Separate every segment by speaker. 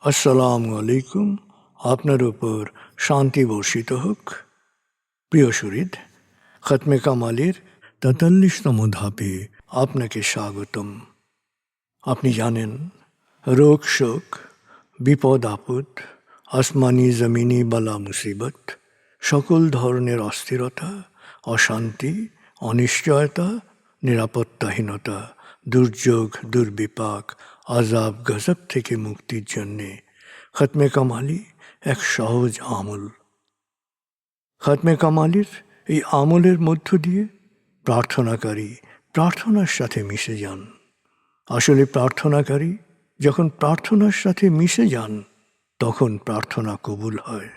Speaker 1: আসসালামু আলাইকুম। আপনার উপর শান্তি বর্ষিত হোক। প্রিয় শরীদ, খতমে কামালের ৪৩তম ধাপে আপনাকে স্বাগতম। আপনি জানেন, রোগ শোক, বিপদ আপদ, আসমানি জমিনি বালা মুসিবত, সকল ধরনের অস্থিরতা, অশান্তি, অনিশ্চয়তা, নিরাপত্তাহীনতা, দুর্যোগ, দুর্বিপাক, আজাব গজব থেকে মুক্তির জন্যে খতমে কামালি এক সহজ আমল। খতমে কামালির এই আমলের মধ্য দিয়ে প্রার্থনাকারী প্রার্থনার সাথে মিশে যান। আসলে প্রার্থনাকারী যখন প্রার্থনার সাথে মিশে যান, তখন প্রার্থনা কবুল হয়।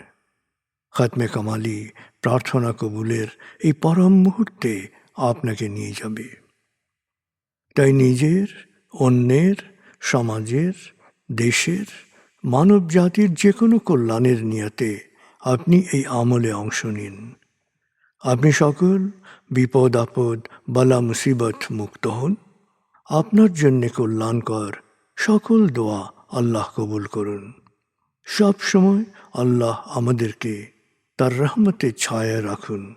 Speaker 1: খতমে কামালি প্রার্থনা কবুলের এই পরম মুহূর্তে আপনাকে নিয়ে যাবে। তাই নিজের, অন্যের, সমাজের, দেশের, মানব জাতির যে কোনো কল্যাণের নিয়তে আপনি এই আমলে অংশ নিন। আপনি সকল বিপদ আপদ, বালা মুসিবত মুক্ত হন। আপনার জন্যে কল্যাণকর সকল দোয়া আল্লাহ কবুল করুন। সব সময় আল্লাহ আমাদেরকে তার রহমতের ছায়ায় রাখুন।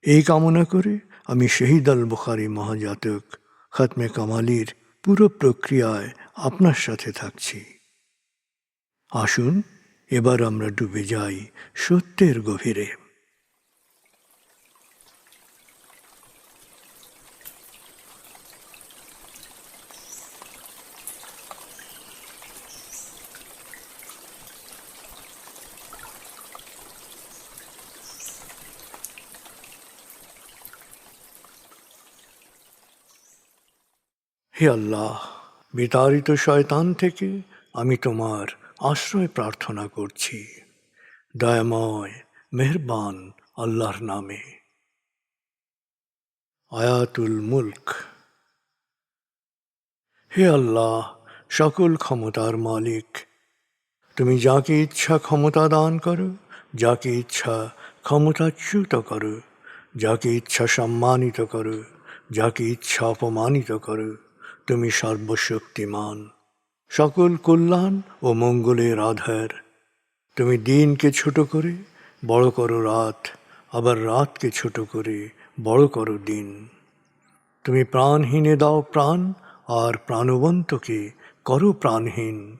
Speaker 1: এই কামনা করে আমি শহীদ আল বুখারী মহাজাতক খতমে কামালির পুরো প্রক্রিয়ায় আপনার সাথে থাকছি। আসুন এবার আমরা ডুবে যাই সত্যের গভীরে। হে আল্লাহ, বিতাড়িত শয়তান থেকে আমি তোমার আশ্রয় প্রার্থনা করছি। দয়াময় মেহেরবান আল্লাহর নামে। আয়াতুল মুলক। হে আল্লাহ, সকল ক্ষমতার মালিক, তুমি যাকে ইচ্ছা ক্ষমতা দান করো, যাকে ইচ্ছা ক্ষমতাচ্যুত করো, যাকে ইচ্ছা সম্মানিত করো, যাকে ইচ্ছা অপমানিত করো। তুমি সর্বশক্তিমান, সকল কল্যাণ ও মঙ্গলের আধার। তুমি দিনকে ছোট করে বড় করো রাত, আবার রাতকে ছোট করে বড় করো দিন। তুমি প্রাণহীনে দাও প্রাণ, আর প্রাণবন্তকে করো প্রাণহীন।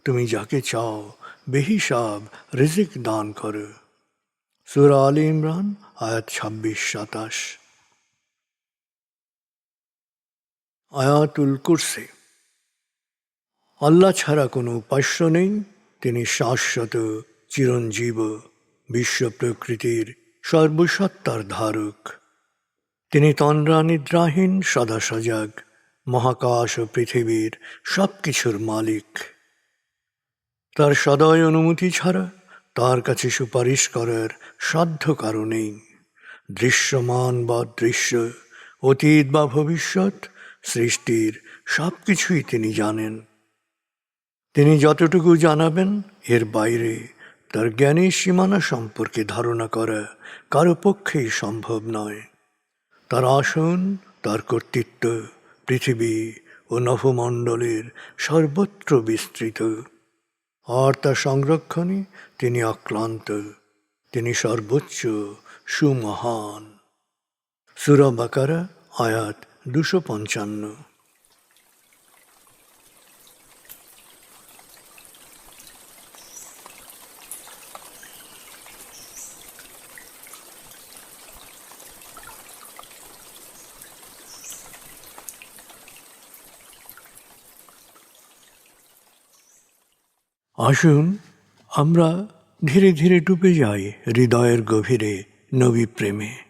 Speaker 1: তুমি যাকে চাও বেহিসাব রিজিক দান করো। সূরা আলে ইমরান আয়াত ২৬-২৭। আয়াতুল কুরসি। আল্লাহ ছাড়া কোনো উপাস্য নেই। তিনি শাশ্বত, চিরঞ্জীব, বিশ্ব প্রকৃতির সর্বসত্তার ধারক। তিনি তন্দ্রা নিদ্রাহীন, সদা সজাগ, মহাকাশ ও পৃথিবীর সব কিছুর মালিক। তার সদয় অনুমতি ছাড়া তার কাছে সুপারিশ করার সাধ্য কারো নেই। দৃশ্যমান বা দৃশ্য, অতীত বা ভবিষ্যৎ, সৃষ্টির সব কিছুই তিনি জানেন। তিনি যতটুকু জানাবেন, এর বাইরে তার জ্ঞানের সীমানা সম্পর্কে ধারণা করা কারো পক্ষেই সম্ভব নয়। তার আসন, তার কর্তৃত্ব পৃথিবী ও নভমণ্ডলের সর্বত্র বিস্তৃত, আর তার সংরক্ষণে তিনি অক্লান্ত। তিনি সর্বোচ্চ, সুমহান। সূরা বাকারা আয়াত ২৫৫। আসুন আমরা ধীরে ধীরে ডুবে যাই হৃদয়ের গভীরে নবী প্রেমে।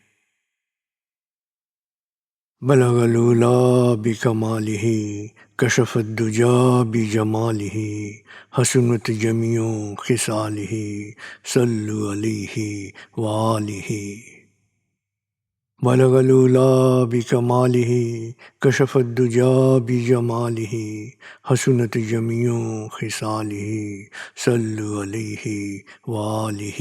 Speaker 1: বলগল উলা বিকমালিহি, কশফত দুজা বিজমালিহি, হসনত জমিও খিসালিহি, সল্লু আলাইহি ওয়ালিহি। بلغ العلا بكماله كشف الدجى بجماله حسنت جميع خصاله صلوا عليه وآله।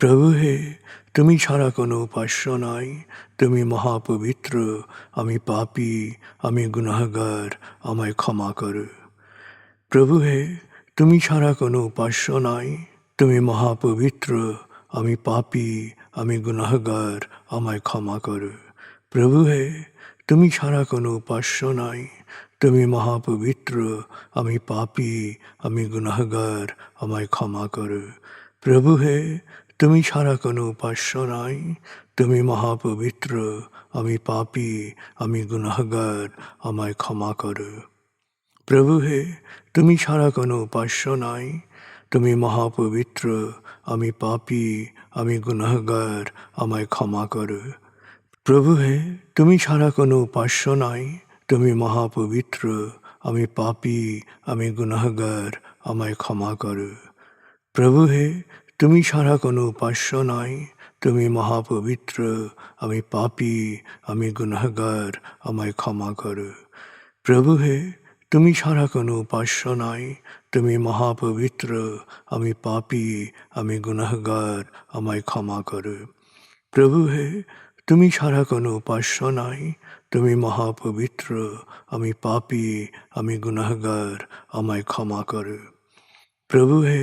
Speaker 1: প্রভু হে, তুমি ছাড়া কোনো উপাস্য নাই, তুমি মহাপবিত্র, আমি পাপী, আমি গুনাহগার, আমায় ক্ষমা করো। প্রভু হে, তুমি ছাড়া কোনো উপাস্য নাই, তুমি মহাপবিত্র, আমি পাপী, আমি গুনাহগার, আমায় ক্ষমা করো। প্রভু হে, তুমি ছাড়া কোনো উপাস্য নাই, তুমি মহাপবিত্র, আমি পাপী, আমি গুনাহগার, আমায় ক্ষমা করো। প্রভু হে, তুমি ছাড়া কোনো উপাস্য নাই, তুমি মহাপবিত্র, আমি পাপী, আমি গুনাহগার, আমায় ক্ষমা করো। প্রভু হে, তুমি ছাড়া কোনো উপাস্য নাই, তুমি মহাপবিত্র, আমি পাপী, আমি গুনাহগার, আমায় ক্ষমা করো। প্রভু হে, তুমি ছাড়া কোনো উপাস্য নাই, তুমি মহাপবিত্র, আমি পাপী, আমি গুনাহগার, আমায় ক্ষমা করো। প্রভু হে, তুমি ছাড়া কোনো উপাস্য নাই, তুমি মহাপবিত্র, আমি পাপী, আমি গুনাহগার, আমায় ক্ষমা করো। প্রভু হে, তুমি ছাড়া কোনো উপাস্য নাই, তুমি মহাপবিত্র, আমি পাপী, আমি গুনাহগার, আমায় ক্ষমা করো। প্রভু হে, তুমি ছাড়া কোনো উপাস্য নাই, তুমি মহাপবিত্র, আমি পাপী, আমি গুনাহগার, আমায় ক্ষমা করো। প্রভু হে,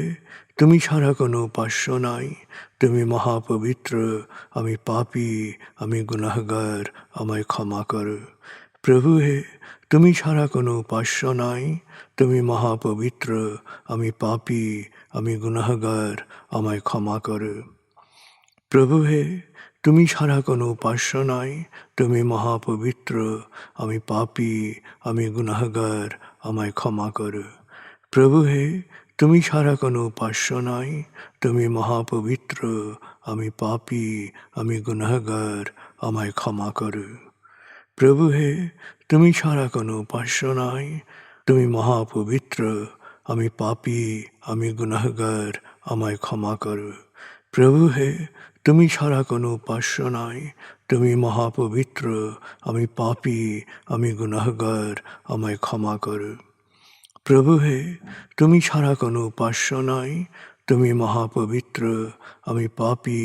Speaker 1: তুমি ছাড়া কোনো উপাস্য নাই, তুমি মহাপবিত্র, আমি পাপী, আমি গুনাহগার, আমায় ক্ষমা করো। প্রভু হে, তুমি ছাড়া কোনো উপাস্য নাই, তুমি মহাপবিত্র, আমি পাপী, আমি গুনাহগার, আমায় ক্ষমা করো। প্রভু হে, তুমি ছাড়া কোনো উপাস্য নাই, তুমি মহাপবিত্র, আমি পাপী, আমি গুনাহগার, আমায় ক্ষমা করো। প্রভু হে, তুমি ছাড়া কোনো উপাস্য নাই, তুমি মহাপবিত্র, আমি পাপী, আমি গুনাহগার, আমায় ক্ষমা করো। প্রভু হে, তুমি ছাড়া কোনো উপাস্য নাই, তুমি মহাপবিত্র, আমি পাপী, আমি গুনাহগার, আমায় ক্ষমা করো। প্রভু হে, তুমি ছাড়া কোনো উপাস্য নাই, তুমি মহাপবিত্র, আমি পাপী, আমি গুনাহগার, আমায় ক্ষমা করো। প্রভু হে, তুমি ছাড়া কোনো উপাস্য নাই, তুমি মহাপবিত্র, আমি পাপী,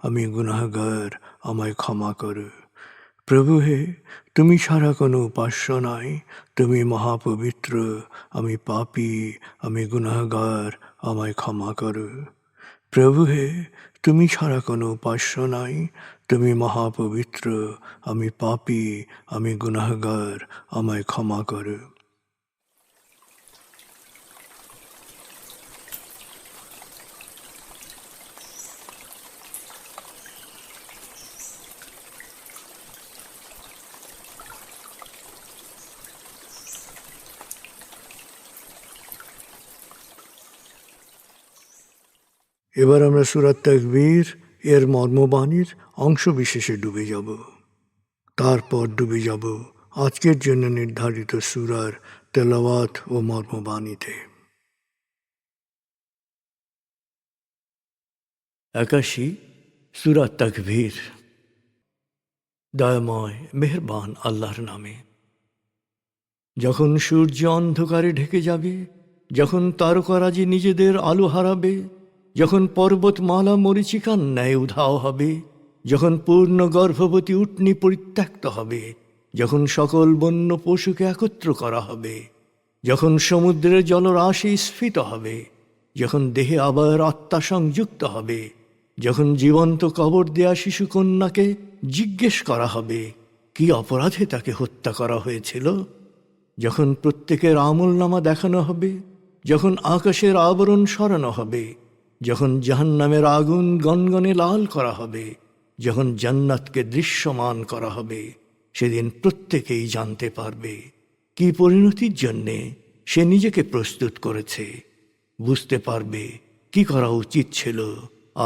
Speaker 1: আমি গুনাহগার, আমায় ক্ষমা করো। প্রভু হে, তুমি ছাড়া কোনো উপাস্য নাই, তুমি মহাপবিত্র, আমি পাপী, আমি গুনাহগার, আমায় ক্ষমা করো। প্রভু হে, তুমি ছাড়া কোনো উপাস্য নাই, তুমি মহাপবিত্র, আমি পাপী, আমি গুনাহগার, আমায় ক্ষমা করো। এবার আমরা সূরা তাকবীর এর মর্মবাণীর অংশ বিশেষে ডুবে যাব। তারপর ডুবে যাব আজকের জন্য নির্ধারিত সূরার তেলাওয়াত ও মর্মবাণীতে। 81 সূরা তাকবীর। দয়াময় মেহেরবান আল্লাহর নামে। যখন সূর্য অন্ধকারে ঢেকে যাবে, যখন তারকারাজি নিজেদের আলো হারাবে, যখন পর্বতমালা মরীচিকার ন্যায় উধাও হবে, যখন পূর্ণ গর্ভবতী উটনী পরিত্যক্ত হবে, যখন সকল বন্য পশুকে একত্র করা হবে, যখন সমুদ্রের জলরাশি স্ফীত হবে, যখন দেহে আবার আত্মা সংযুক্ত হবে, যখন জীবন্ত কবর দেয়া শিশুকন্যাকে জিজ্ঞেস করা হবে কি অপরাধে তাকে হত্যা করা হয়েছিল, যখন প্রত্যেকের আমলনামা দেখানো হবে, যখন আকাশের আবরণ সরানো হবে, যখন জাহান্নামের আগুন গনগনে লাল করা হবে, যখন জান্নাতকে দৃশ্যমান করা হবে, সেদিন প্রত্যেকেই জানতে পারবে কি পরিণতির জন্যে সে নিজেকে প্রস্তুত করেছে, বুঝতে পারবে কি করা উচিত ছিল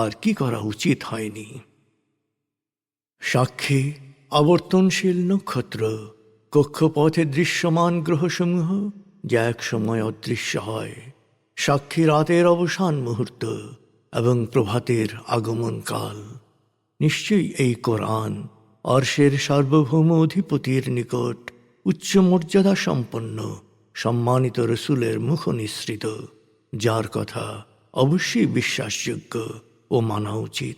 Speaker 1: আর কি করা উচিত হয়নি। সাক্ষী আবর্তনশীল নক্ষত্র, কক্ষপথে দৃশ্যমান গ্রহসমূহ যা এক সময় অদৃশ্য হয়, সাক্ষী রাতের অবসান মুহূর্ত এবং প্রভাতের আগমন কাল। নিশ্চয়ই এই কোরআন আরশের সার্বভৌম অধিপতির নিকট উচ্চ মর্যাদা সম্পন্ন সম্মানিত রসুলের মুখ নিঃসৃত, যার কথা অবশ্যই বিশ্বাসযোগ্য ও মানা উচিত।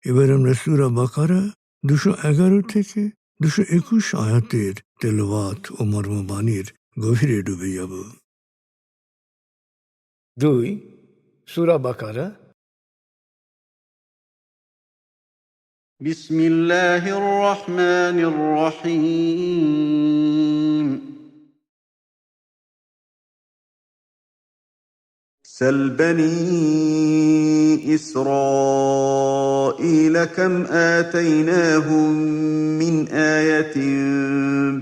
Speaker 1: এবার আমরা সূরা বাকারা 211 থেকে 221 আয়াতের তেলাওয়াত ও মর্মবাণীর গভীরে ডুবে যাব। 2 সূরা বাকারা।
Speaker 2: বিসমিল্লাহির রহমানির রহিম। سل بني إسرائيل كم آتيناهم من آية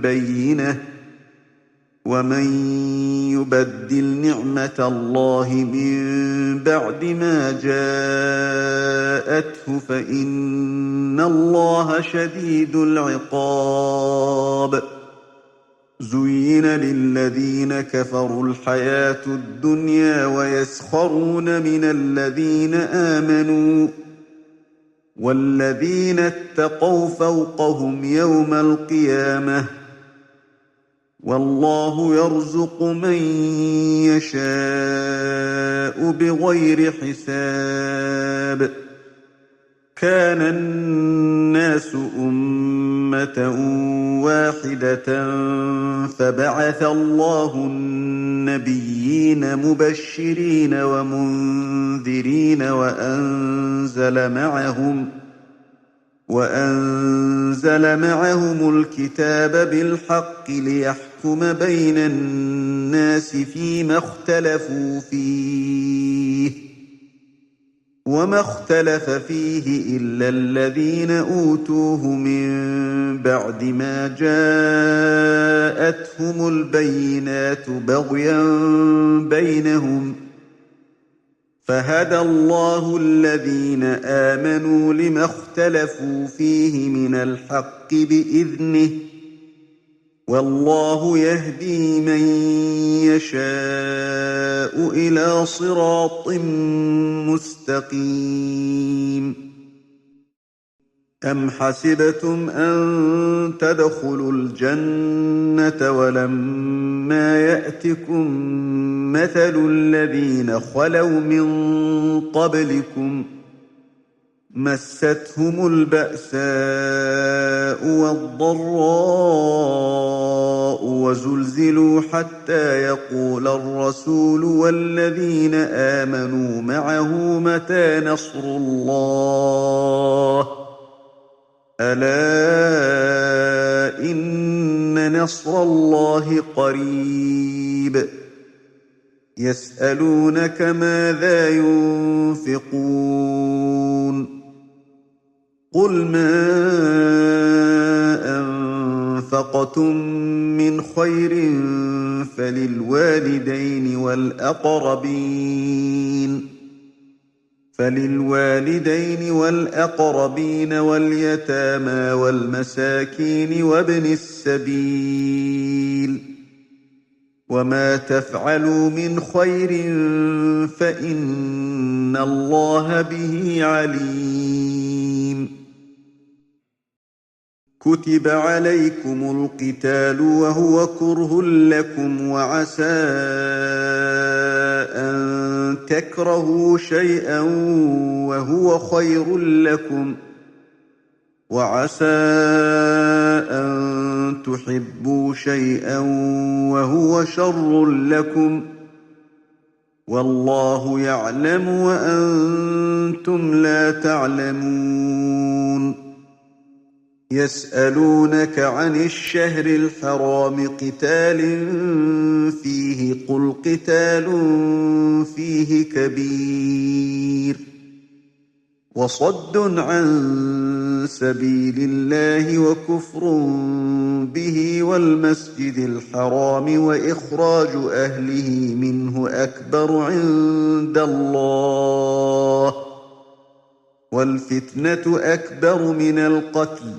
Speaker 2: بينة ومن يبدل نعمة الله من بعد ما جاءته فإن الله شديد العقاب. زين للذين كفروا الحياة الدنيا ويسخرون من الذين آمنوا والذين اتقوا فوقهم يوم القيامة والله يرزق من يشاء بغير حساب. كان الناس أمة واحدة فبعث الله النبيين مبشرين ومنذرين وأنزل معهم الكتاب بالحق ليحكم بين الناس فيما اختلفوا فيه وما اختلف فيه إلا الذين أوتوه من بعد ما جاءتهم البينات بغيا بينهم فهدى الله الذين آمنوا لما اختلفوا فيه من الحق بإذنه والله يهدي من يشاء إلى صراط مستقيم. أم حسبتم أن تدخلوا الجنة ولما يأتكم مثل الذين خلوا من قبلكم مستهم البأساء والضراء وزلزلوا حتى يقول الرسول والذين آمنوا معه متى نصر الله ألا إن نصر الله قريب. يسألونك ماذا ينفقون قل ما أنفقتم من خير فللوالدين والأقربين واليتامى والمساكين وابن السبيل وما تفعلوا من خير فإن الله به عليم. كتب عليكم القتال وهو كره لكم وعسى أن تكرهوا شيئا وهو خير لكم وعسى أن تحبوا شيئا وهو شر لكم والله يعلم وأنتم لا تعلمون. يسألونك عن الشهر الحرام قتال فيه قل قتال فيه كبير وصد عن سبيل الله وكفر به والمسجد الحرام وإخراج أهله منه أكبر عند الله والفتنة أكبر من القتل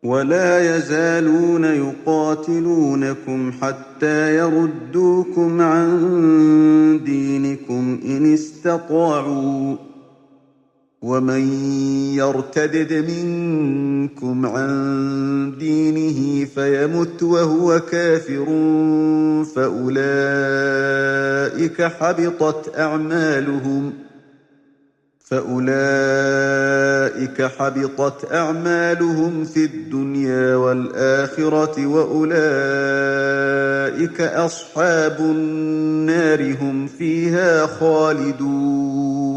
Speaker 2: ولا يزالون يقاتلونكم حتى يردوكم عن دينكم إن استطاعوا ومن يرتدد منكم عن دينه فيمت وهو كافر فأولئك حبطت أعمالهم في الدنيا والآخرة وأولئك أصحاب النار هم فيها خالدون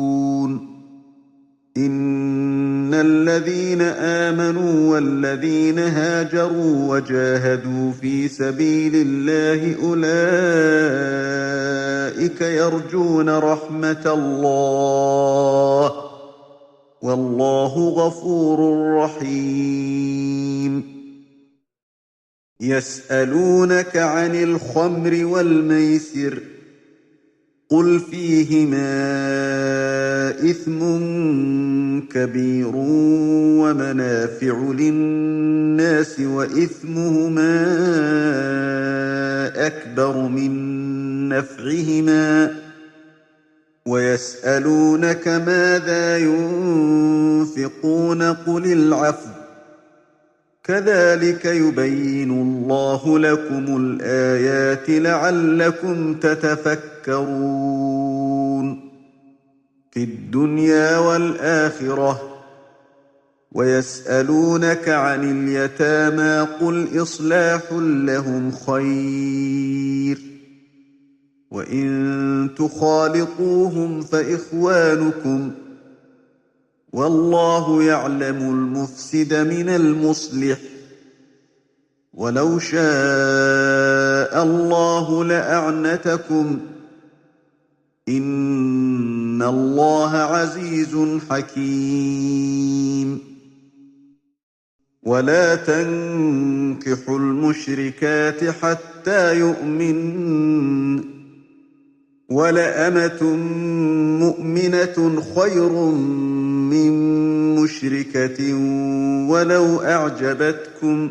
Speaker 2: إن الذين آمنوا والذين هاجروا وجاهدوا في سبيل الله أولئك يرجون رحمة الله والله غفور رحيم يسألونك عن الخمر والميسر قل فيهما إثم كبير ومنافع للناس وإثمهما أكبر من نفعهما ويسألونك ماذا ينفقون قل العفو كذلك يبين الله لكم الآيات لعلكم تتفكرون في الدنيا والآخرة ويسألونك عن اليتامى قل إصلاح لهم خير وإن تخالطوهم فإخوانكم والله يعلم المفسد من المصلح ولو شاء الله لأعنتكم إن الله عزيز حكيم ولا تنكحوا المشركات حتى يؤمنن ولأمة مؤمنة خير من مشركة ولو أعجبتكم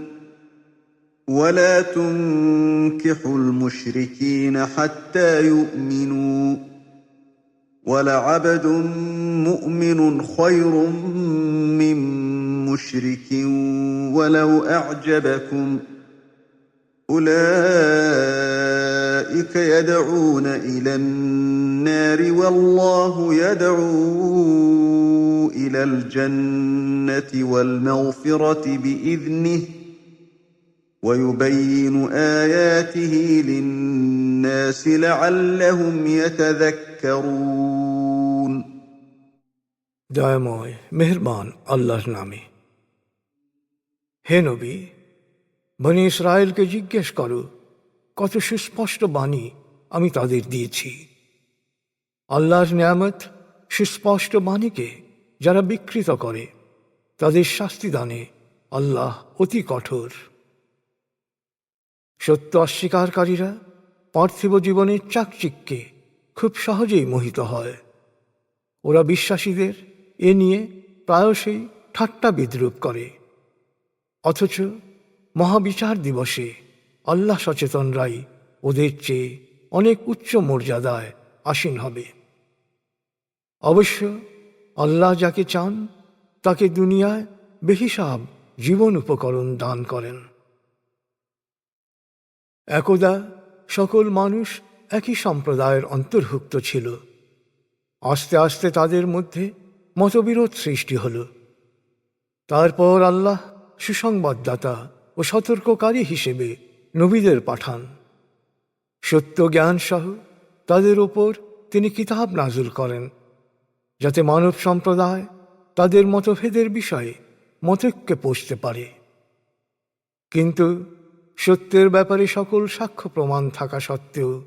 Speaker 2: ولا تنكحوا المشركين حتى يؤمنوا ولعبد مؤمن خير من مشرك ولو أعجبكم أولئك يدعون إلى النار والله يدعو إلى الجنة والمغفرة بإذنه ويبين آياته للناس لعلهم يتذكرون
Speaker 1: দয়াময় মেহেরবান আল্লাহর নামে। হে নবী, বনী ইসরায়েলকে জিজ্ঞেস করো, কত সুস্পষ্ট বাণী আমি তাদের দিয়েছি। আল্লাহর নিয়ামত সুস্পষ্ট বাণীকে যারা বিকৃত করে তাদের শাস্তি দানে আল্লাহ অতি কঠোর। সত্য অস্বীকারীরা পার্থিব জীবনের চাকচিক্যে খুব সহজেই মোহিত হয়। ওরা বিশ্বাসীদের এ নিয়ে প্রায়শই ঠাট্টা বিদ্রূপ করে, অথচ মহাবিচার দিবসে আল্লাহ সচেতনরাই ওদের চেয়ে অনেক উচ্চ মর্যাদায় আসীন হবে। অবশ্য আল্লাহ যাকে চান তাকে দুনিয়ায় বেহিসাব জীবন উপকরণ দান করেন। একদা সকল মানুষ একই সম্প্রদায়ের অন্তর্ভুক্ত ছিল। আস্তে আস্তে তাদের মধ্যে মতবিরোধ সৃষ্টি হল। তারপর আল্লাহ সুসংবাদদাতা ও সতর্ককারী হিসেবে নবীদের পাঠান। সত্য জ্ঞান সহ তাদের উপর তিনি কিতাব নাযিল করেন, যাতে মানব সম্প্রদায় তাদের মতভেদের বিষয়ে মতৈক্যে পৌঁছতে পারে। কিন্তু সত্যের ব্যাপারে সকল সাক্ষ্য প্রমাণ থাকা সত্ত্বেও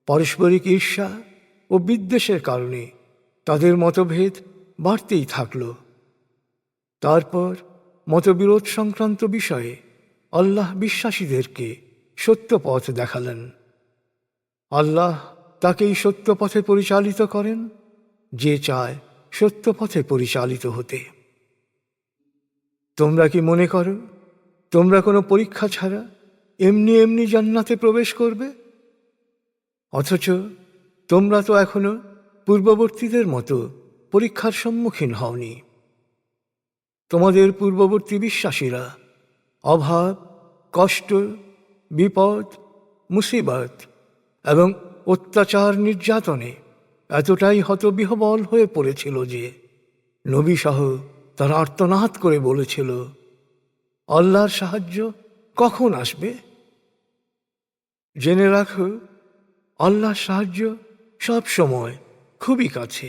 Speaker 1: পারস্পরিক ঈর্ষা ও বিদ্বেষের কারণে তাদের মতভেদ বাড়তেই থাকল। তারপর মতবিরোধ সংক্রান্ত বিষয়ে আল্লাহ বিশ্বাসীদেরকে সত্য পথ দেখালেন। আল্লাহ তাকেই সত্য পথে পরিচালিত করেন যে চায় সত্য পথে পরিচালিত হতে। তোমরা কি মনে করো তোমরা কোনো পরীক্ষা ছাড়া এমনি এমনি জান্নাতে প্রবেশ করবে? অথচ তোমরা তো এখনো পূর্ববর্তীদের মতো পরীক্ষার সম্মুখীন হওনি। তোমাদের পূর্ববর্তী বিশ্বাসীরা অভাব, কষ্ট, বিপদ, মুসিবত এবং অত্যাচার নির্যাতনে এতটাই হতবিহ্বল হয়ে পড়েছিল যে নবী সহ তারা আর্তনাদ করে বলেছিল, আল্লাহর সাহায্য কখন আসবে? জেনে রাখো, আল্লাহর সাহায্য সব সময় খুবই কাছে।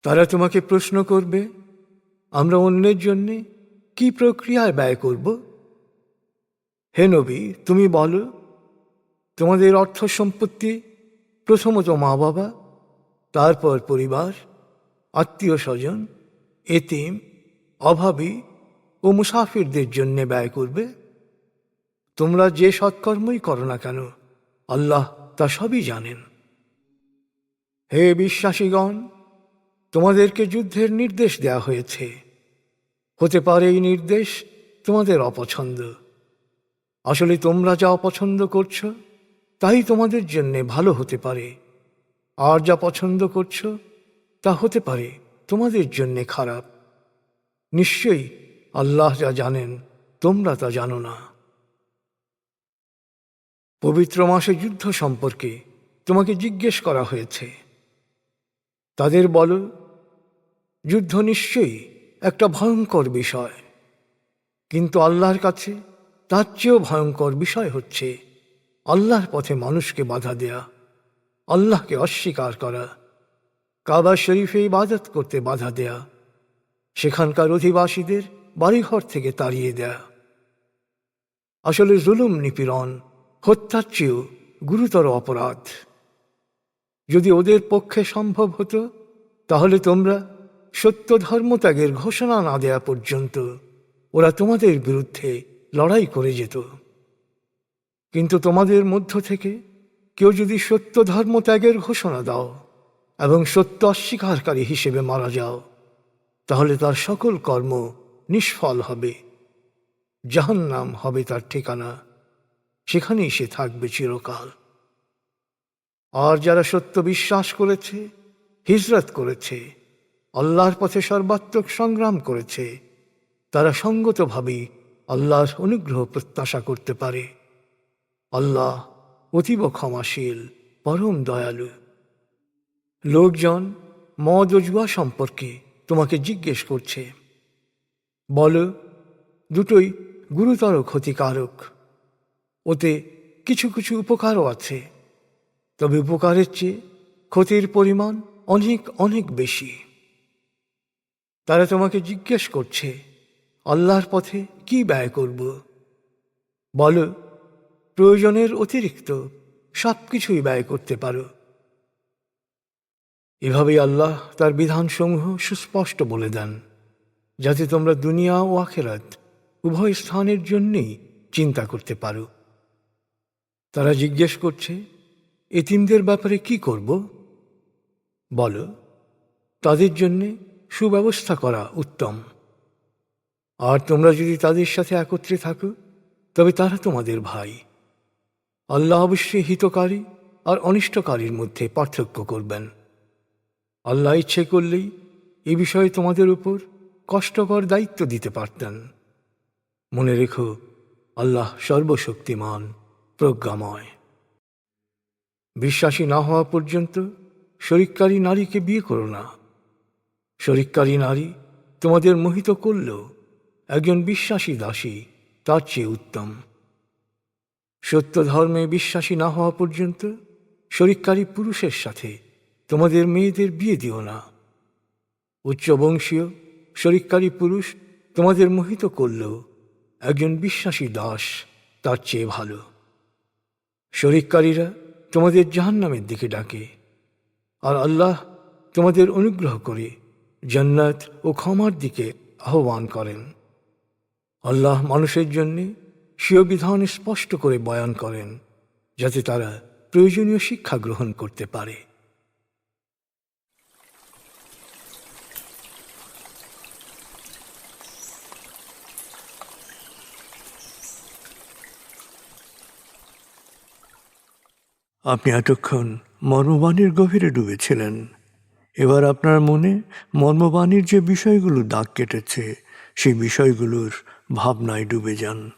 Speaker 1: তারা তোমাকে প্রশ্ন করবে, আমরা অন্যের জন্যে কি প্রক্রিয়ায় ব্যয় করব? হে নবী, তুমি বলো, তোমাদের অর্থ সম্পত্তি প্রথমত মা বাবা, তারপর পরিবার, আত্মীয় স্বজন, এতিম, অভাবী ও মুসাফিরদের জন্য ব্যয় করবে। তোমরা যে সৎকর্মই করো না কেন, আল্লাহ তা সবই জানেন। হে বিশ্বাসীগণ, তোমাদেরকে যুদ্ধের নির্দেশ দেয়া হয়েছে। হতে পারে এই নির্দেশ তোমাদের অপছন্দ। আসলে তোমরা যা অপছন্দ করছো তাই তোমাদের জন্য ভালো হতে পারে, আর যা পছন্দ করছো তা হতে পারে তোমাদের জন্য খারাপ। নিশ্চয়ই আল্লাহ যা জানেন তোমরা তা জানো না। পবিত্র মাসে যুদ্ধ সম্পর্কে তোমাকে জিজ্ঞেস করা হয়েছে। তাদের বলো, যুদ্ধ নিশ্চয়ই একটা ভয়ঙ্কর বিষয়, কিন্তু আল্লাহর কাছে তার চেয়েও ভয়ঙ্কর বিষয় হচ্ছে আল্লাহর পথে মানুষকে বাধা দেয়া, আল্লাহকে অস্বীকার করা, কাবা শরীফে ইবাদত করতে বাধা দেয়া, সেখানকার অধিবাসীদের বাড়িঘর থেকে তাড়িয়ে দেয়া। আসলে জুলুম, নিপীড়ন, হত্যার চেয়েও গুরুতর অপরাধ। যদি ওদের পক্ষে সম্ভব হতো তাহলে তোমরা সত্য ধর্মত্যাগের ঘোষণা না দেয়া পর্যন্ত ওরা তোমাদের বিরুদ্ধে লড়াই করে যেত। কিন্তু তোমাদের মধ্য থেকে কেউ যদি সত্য ধর্মত্যাগের ঘোষণা দাও এবং সত্য অস্বীকারী হিসেবে মারা যাও, তাহলে তার সকল কর্ম নিষ্ফল হবে। জাহান্নাম হবে তার ঠিকানা, সেখানেই সে থাকবে চিরকাল। আর যারা সত্য বিশ্বাস করেছে, হিজরত করেছে, আল্লাহর পথে সর্বাত্মক সংগ্রাম করেছে, তারা সঙ্গতভাবেই আল্লাহর অনুগ্রহ প্রত্যাশা করতে পারে। আল্লাহ অতীব ক্ষমাশীল, পরম দয়ালু। লোকজন মদ ও জুয়া সম্পর্কে তোমাকে জিজ্ঞেস করছে। বলো, দুটোই গুরুতর ক্ষতিকারক। ওতে কিছু কিছু উপকারও আছে, তবে উপকারের চেয়ে ক্ষতির পরিমাণ অনেক অনেক বেশি। তারা তোমাকে জিজ্ঞেস করছে, আল্লাহর পথে কি ব্যয় করব? বলো, প্রয়োজনের অতিরিক্ত সব কিছুই ব্যয় করতে পারো। এভাবেই আল্লাহ তার বিধানসমূহ সুস্পষ্ট বলে দেন, যাতে তোমরা দুনিয়া ও আখিরাত উভয় স্থানের জন্যেই চিন্তা করতে পারো। তারা জিজ্ঞেস করছে, এতিমদের ব্যাপারে কি করব? বলো, তাদের জন্যে সুব্যবস্থা করা উত্তম। আর তোমরা যদি তাদের সাথে একত্রে থাকো তবে তারা তোমাদের ভাই। আল্লাহ অবশ্যই হিতকারী আর অনিষ্টকারীর মধ্যে পার্থক্য করবেন। আল্লাহ ইচ্ছে করলেই এ বিষয়ে তোমাদের উপর কষ্টকর দায়িত্ব দিতে পারতেন। মনে রেখো, আল্লাহ সর্বশক্তিমান, প্রজ্ঞাময়। বিশ্বাসী না হওয়া পর্যন্ত শরিককারী নারীকে বিয়ে করো না। শরিককারী নারী তোমাদের মোহিত করলেও একজন বিশ্বাসী দাসী তার চেয়ে উত্তম। সত্য ধর্মে বিশ্বাসী না হওয়া পর্যন্ত শরিককারী পুরুষের সাথে তোমাদের মেয়েদের বিয়ে দিও না। উচ্চবংশীয় শরিককারী পুরুষ তোমাদের মোহিত করলেও একজন বিশ্বাসী দাস তার চেয়ে ভালো। শরিককারীরা তোমাদের জাহান্নামের দিকে ডাকে, আর আল্লাহ তোমাদের অনুগ্রহ করে জান্নাত ও ক্ষমার দিকে আহ্বান করেন। আল্লাহ মানুষের জন্য স্বীয় বিধান স্পষ্ট করে বয়ান করেন, যাতে তারা প্রয়োজনীয় শিক্ষা গ্রহণ করতে পারে। আপনি এতক্ষণ মর্মবাণীর গভীরে ডুবেছিলেন। এবার আপনার মনে মর্মবাণীর যে বিষয়গুলো দাগ কেটেছে, সেই বিষয়গুলোর ভাবনায় ডুবে যান।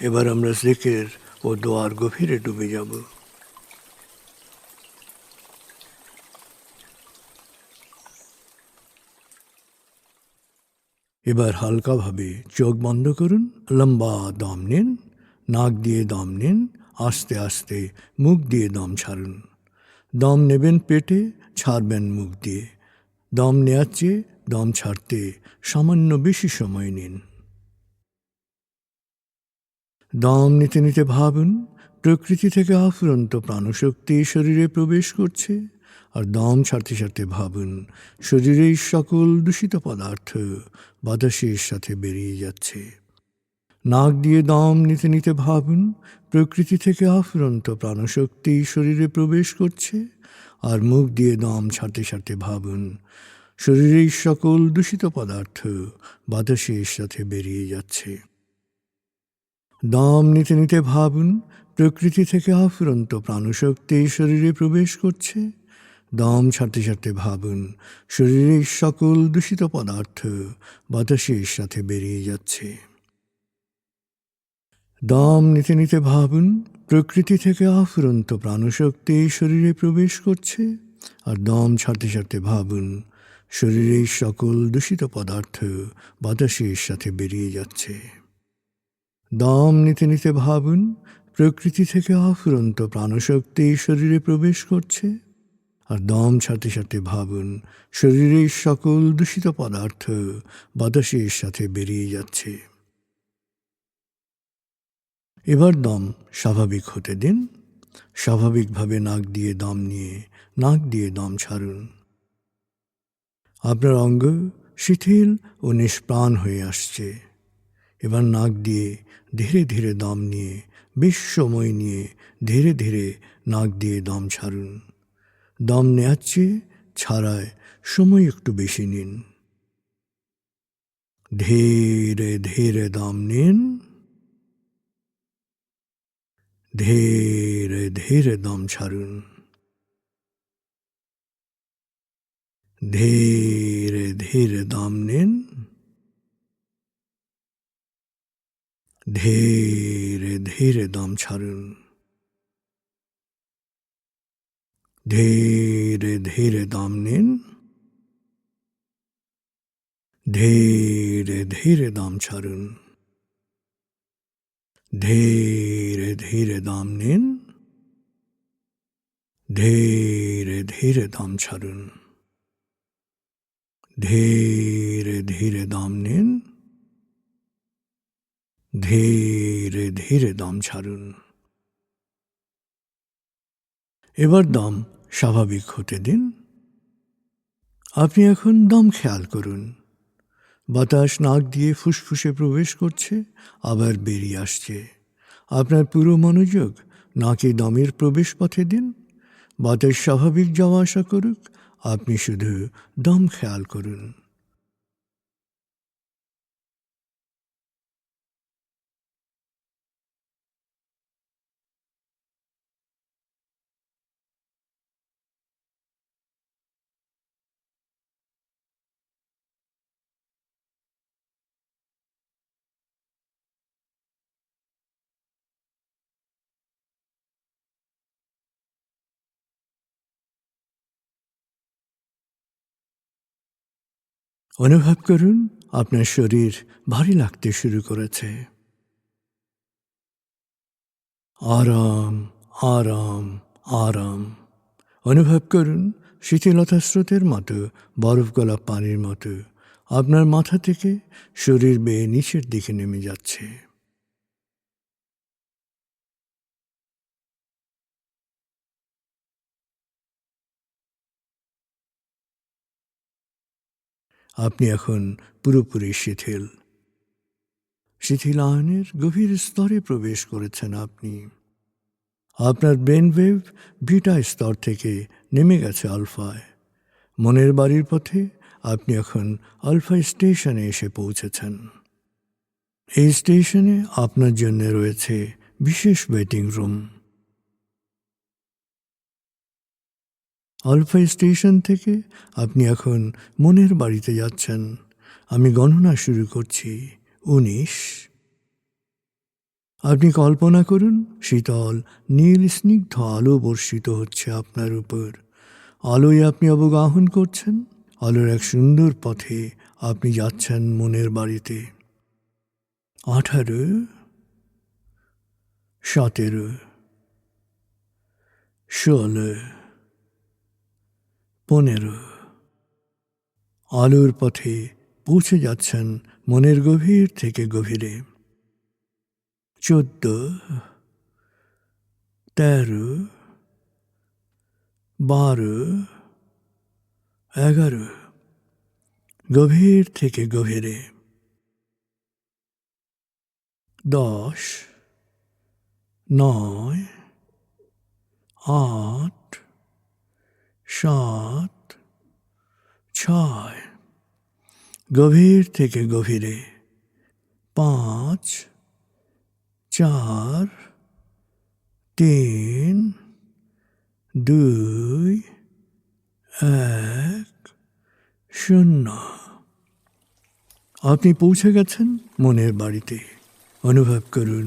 Speaker 1: এবার আমরা জিকির ও দোয়ার গভীরে ডুবে যাব। এবার হালকাভাবে চোখ বন্ধ করুন, লম্বা দম নিন, নাক দিয়ে দম নিন, আস্তে আস্তে মুখ দিয়ে দম ছাড়ুন। দম নেবেন পেটে, ছাড়বেন মুখ দিয়ে। দম নেওয়ার চেয়ে দম ছাড়তে সামান্য বেশি সময় নিন। দম নিতে নিতে ভাবুন, প্রকৃতি থেকে অফুরন্ত প্রাণশক্তি শরীরে প্রবেশ করছে। আর দম ছাড়তে ছাড়তে ভাবুন, শরীরের সকল দূষিত পদার্থ বাতাসের সাথে বেরিয়ে যাচ্ছে। নাক দিয়ে দম নিতে নিতে ভাবুন, প্রকৃতি থেকে অফুরন্ত প্রাণশক্তি শরীরে প্রবেশ করছে। আর মুখ দিয়ে দম ছাড়তে ছাড়তে ভাবুন, শরীরের সকল দূষিত পদার্থ বাতাসের সাথে বেরিয়ে যাচ্ছে। দম নিতে নিতে ভাবুন, প্রকৃতি থেকে অফুরন্ত প্রাণশক্তি শরীরে প্রবেশ করছে। দম ছাড়তে ছাড়তে ভাবুন, শরীরের সকল দূষিত পদার্থ বাতাসের সাথে বেরিয়ে যাচ্ছে। দম নিতে নিতে ভাবুন প্রকৃতি থেকে আফুরন্ত প্রাণশক্তি শরীরে প্রবেশ করছে, আর দম ছাড়তে ছাড়তে ভাবুন শরীরের সকল দূষিত পদার্থ বাতাসের সাথে বেরিয়ে যাচ্ছে। দম নিতে নিতে ভাবুন প্রকৃতি থেকে আফুরন্ত প্রাণশক্তি শরীরে প্রবেশ করছে, আর দম ছাড়তে ছাড়তে ভাবুন শরীরের সকল দূষিত পদার্থ বাতাসের সাথে বেরিয়ে যাচ্ছে। এবার দম স্বাভাবিক হতে দিন। স্বাভাবিকভাবে নাক দিয়ে দম নিয়ে নাক দিয়ে দম ছাড়ুন। আপনার অঙ্গ শিথিল ও নিষ্প্রাণ হয়ে আসছে। এবার নাক দিয়ে ধীরে ধীরে দম নিয়ে বেশ সময় নিয়ে ধীরে ধীরে নাক দিয়ে দম ছাড়ুন। দম নেওয়ার চেয়ে ছাড়ায় সময় একটু বেশি নিন। ধীরে ধীরে দম নিন, ধীরে ধীরে দম ছাড়ুন। ধীরে ধীরে দম নিন, ধীরে ধীরে দম ছাড়ুন। ধীরে ধীরে দম নিন, ধীরে ধীরে দম ছাড়ুন। ধীরে ধীরে দম নিন, ধীরে ধীরে দম ছাড়ুন। ধীরে ধীরে দম নিন, ধীরে ধীরে দম ছাড়ুন। এবার দম স্বাভাবিক হতে দিন। আপনি এখন দম খেয়াল করুন। বাতাস নাক দিয়ে ফুসফুসে প্রবেশ করছে, আবার বেরিয়ে আসছে। আপনার পুরো মনোযোগ নাকে দমের প্রবেশ পথে দিন। বাতাস স্বাভাবিক যাওয়া আসা করুক, আপনি শুধু দম খেয়াল করুন। অনুভব করুন আপনার শরীর ভারী লাগতে শুরু করেছে। আরাম, আরাম, আরাম। অনুভব করুন শীতলতা স্রোতের মতো, বরফ গলা পানির মতো আপনার মাথা থেকে শরীর বেয়ে নিচের দিকে নেমে যাচ্ছে। আপনি এখন পুরোপুরি শিথিল। শিথিলায়নের গভীর স্তরে প্রবেশ করেছেন আপনি। আপনার ব্রেন ওয়েভ বিটা স্তর থেকে নেমে গেছে আলফায়। মনের বাড়ির পথে আপনি এখন আলফা স্টেশনে এসে পৌঁছেছেন। এই স্টেশনে আপনার জন্য রয়েছে বিশেষ ওয়েটিং রুম। আলফা স্টেশন থেকে আপনি এখন মনের বাড়িতে যাচ্ছেন। আমি গণনা শুরু করছি। 19। আপনি কল্পনা করুন শীতল নীল স্নিগ্ধ আলো বর্ষিত হচ্ছে আপনার উপর। আলোয় আপনি অবগাহন করছেন। আলোর এক সুন্দর পথে আপনি যাচ্ছেন মনের বাড়িতে। 18, 17, 16, 15। আলোর পথে পৌঁছে যাচ্ছেন মনের গভীর থেকে গভীরে। 14, 13, 12, 11। গভীর থেকে গভীরে। 10, 9, 8, 7, 6। গভীর থেকে গভীরে। 5, 4, 3, 2, 1, 0। আপনি পৌঁছে গেছেন মনের বাড়িতে। অনুভব করুন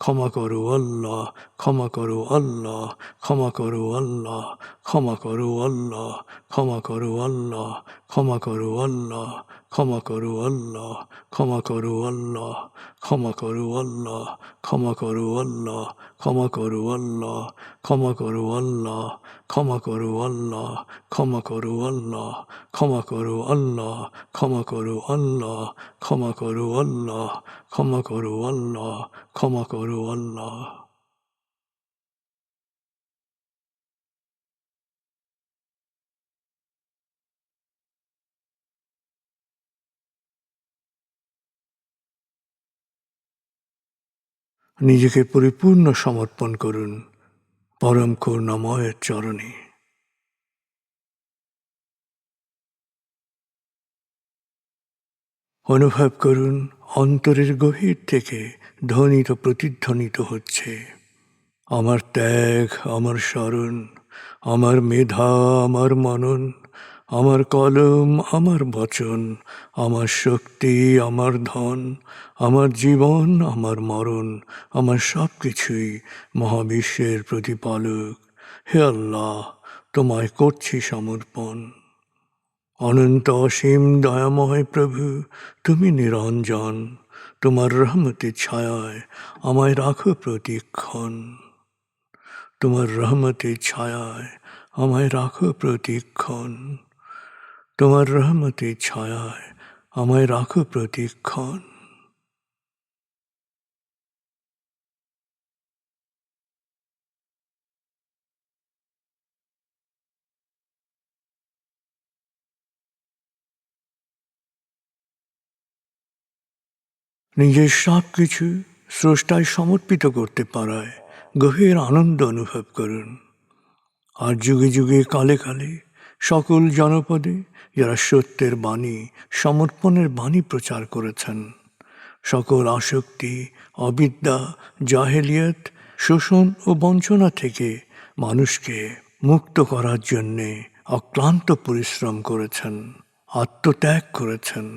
Speaker 1: ক্ষমা করো আল্লাহ, ক্ষমা করো আল্লাহ, ক্ষমা করো আল্লাহ, ক্ষমা করো আল্লাহ, ক্ষমা করো আল্লাহ, ক্ষমা করো আল্লাহ, ক্ষমা করো আল্লাহ, ক্ষমা করো আল্লাহ, ক্ষমা করো আল্লাহ, ক্ষমা করো আল্লাহ, ক্ষমা করো আল্লাহ, ক্ষমা করো আল্লাহ, ক্ষমা করো আল্লাহ, ক্ষমা করো আল্লাহ, ক্ষমা করো আল্লাহ, ক্ষমা করো আল্লাহ, ক্ষমা করো আল্লাহ, ক্ষমা করো আল্লাহ, ক্ষমা করো আল্লাহ। নিজেকে পরিপূর্ণ সমর্পণ করুন পরম করুণাময়ের চরণে। অনুভব করুন অন্তরের গভীর থেকে ধ্বনিত প্রতিধ্বনিত হচ্ছে, আমার ত্যাগ, আমার স্মরণ, আমার মেধা, আমার মনন, আমার কলম, আমার বচন, আমার শক্তি, আমার ধন, আমার জীবন, আমার মরণ, আমার সব কিছুই মহাবিশ্বের প্রতিপালক হে আল্লাহ, তোমায় করছি সমর্পণ। অনন্ত অসীম দয়াময় প্রভু, তুমি নিরঞ্জন, তোমার রহমতের ছায়ায় আমায় রাখো প্রতিক্ষণ। তোমার রহমতের ছায়ায় আমায় রাখো প্রতিক্ষণ। তোমার রহমতের ছায়ায় আমায় রাখো প্রতিক্ষণ। নিজের সব কিছু স্রষ্টায় সমর্পিত করতে পারায় গভীর আনন্দ অনুভব করুন। আর যুগে যুগে কালে কালে সকল জনপদে যারা সত্যের বাণী, সমর্পণের বাণী প্রচার করেছেন, সকল আসক্তি, অবিদ্যা, জাহেলিয়াত, শোষণ ও বঞ্চনা থেকে মানুষকে মুক্ত করার জন্যে অক্লান্ত পরিশ্রম করেছেন, আত্মত্যাগ করেছেন,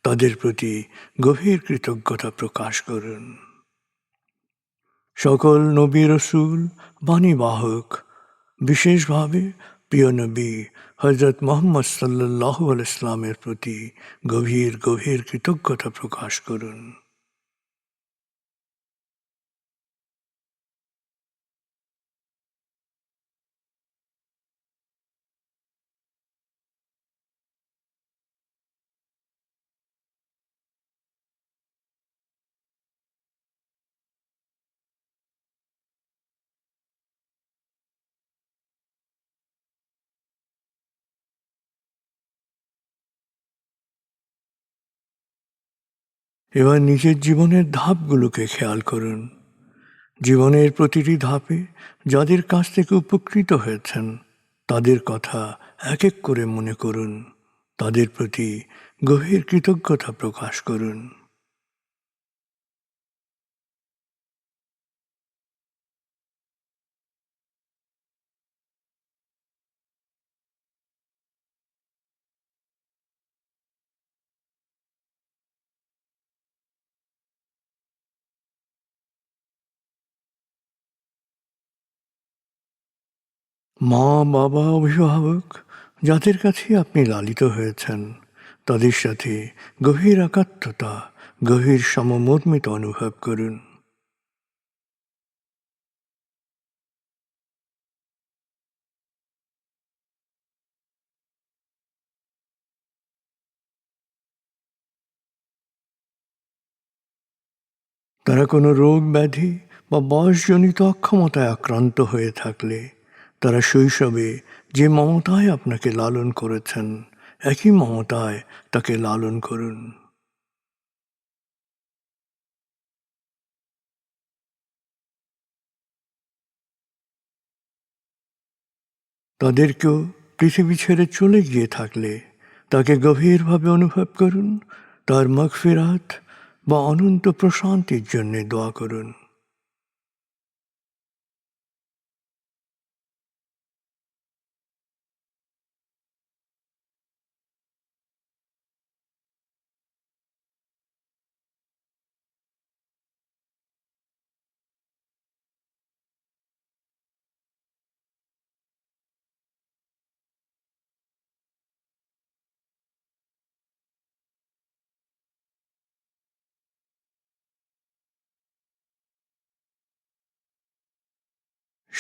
Speaker 1: তাদের প্রতি গভীর কৃতজ্ঞতা প্রকাশ করুন। সকল নবী রসুল, বাণীবাহক, বিশেষভাবে প্রিয় নবী হজরত মোহাম্মদ সাল্লাল্লাহু আলাইহি ইসলামের প্রতি গভীর গভীর কৃতজ্ঞতা প্রকাশ করুন। এবার নিজের জীবনের ধাপগুলোকে খেয়াল করুন। জীবনের প্রতিটি ধাপে যাদের কাছ থেকে উপকৃত হয়েছেন তাদের কথা এক এক করে মনে করুন, তাদের প্রতি গভীর কৃতজ্ঞতা প্রকাশ করুন। মা, বাবা, অভিভাবক যাদের কাছে আপনি লালিত হয়েছেন তাদের সাথে গভীর একাত্মতা, গভীর সমমর্মিত অনুভব করুন। তারা কোনো রোগ ব্যাধি বা বয়সজনিত অক্ষমতায় আক্রান্ত হয়ে থাকলে, তারা শৈশবে যে মমতায় আপনাকে লালন করেছেন একই মমতায় তাকে লালন করুন। তাদেরকেও পৃথিবী ছেড়ে চলে গিয়ে থাকলে তাকে গভীরভাবে অনুভব করুন, তার মাগফিরাত বা অনন্ত প্রশান্তির জন্য দোয়া করুন।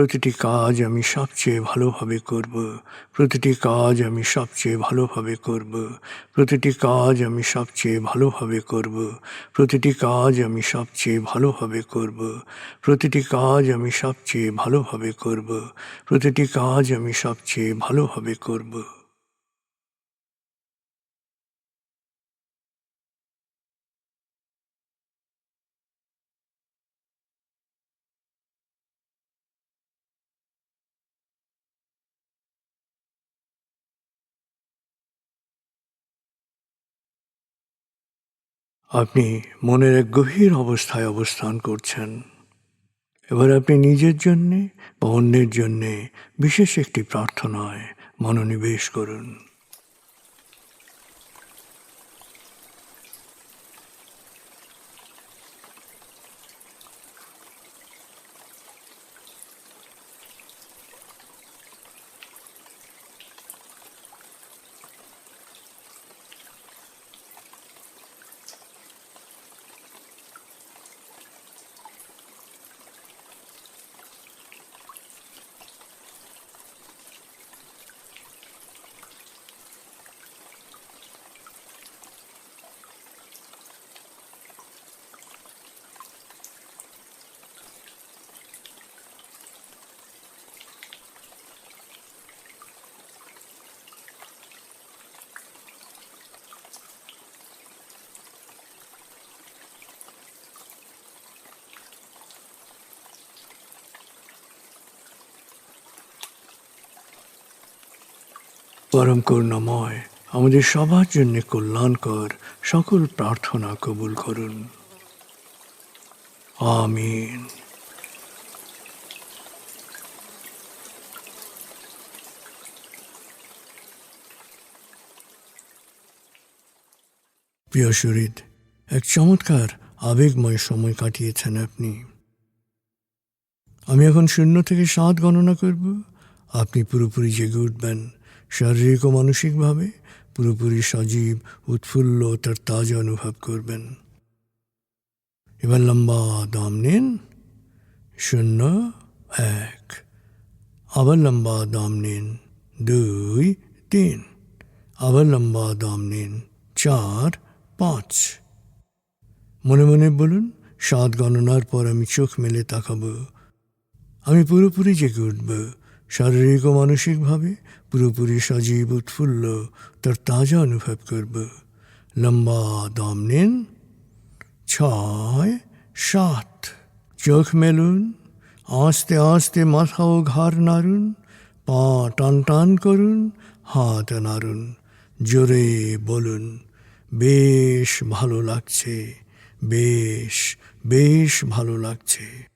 Speaker 1: প্রতিটি কাজ আমি সবচেয়ে ভালোভাবে করব, প্রতিটি কাজ আমি সবচেয়ে ভালোভাবে করব, প্রতিটি কাজ আমি সবচেয়ে ভালোভাবে করব, প্রতিটি কাজ আমি সবচেয়ে ভালোভাবে করব, প্রতিটি কাজ আমি সবচেয়ে ভালোভাবে করব, প্রতিটি কাজ আমি সবচেয়ে ভালোভাবে করব। আপনি মনের এক গভীর অবস্থায় অবস্থান করছেন। এবার আপনি নিজের জন্যে বা অন্যের জন্যে বিশেষ একটি প্রার্থনায় মনোনিবেশ করুন। পরম করুণাময় আমাদের সবার জন্য কল্যাণকর সকল প্রার্থনা কবুল করুন। আমিন। প্রিয় শরীর, এক চমৎকার আবেগময় সময় কাটিয়েছেন আপনি। আমি এখন 0 থেকে 7 গণনা করব। আপনি পুরোপুরি জেগে উঠবেন, শারীরিক ও মানসিকভাবে পুরোপুরি সজীব, উৎফুল্ল, তার তাজা অনুভব করবেন। এবার লম্বা দম নিন। 0, 1। আবার লম্বা দম নিন। 2, 3। আবার লম্বা দম নিন। 4, 5। মনে মনে বলুন, 7 গণনার পর আমি চোখ মেলে তাকাবো। আমি পুরোপুরি জেগে উঠব, শারীরিক ও মানসিকভাবে পুরোপুরি সজীব, উৎফুল্ল, তার তাজা অনুভব করব। লম্বা দম নিন। 6, 7। চোখ মেলুন। আস্তে আস্তে মাথা ও ঘাড় নাড়ুন, পা টান টান করুন, হাত নাড়ুন। জোরে বলুন, বেশ ভালো লাগছে, বেশ বেশ ভালো লাগছে।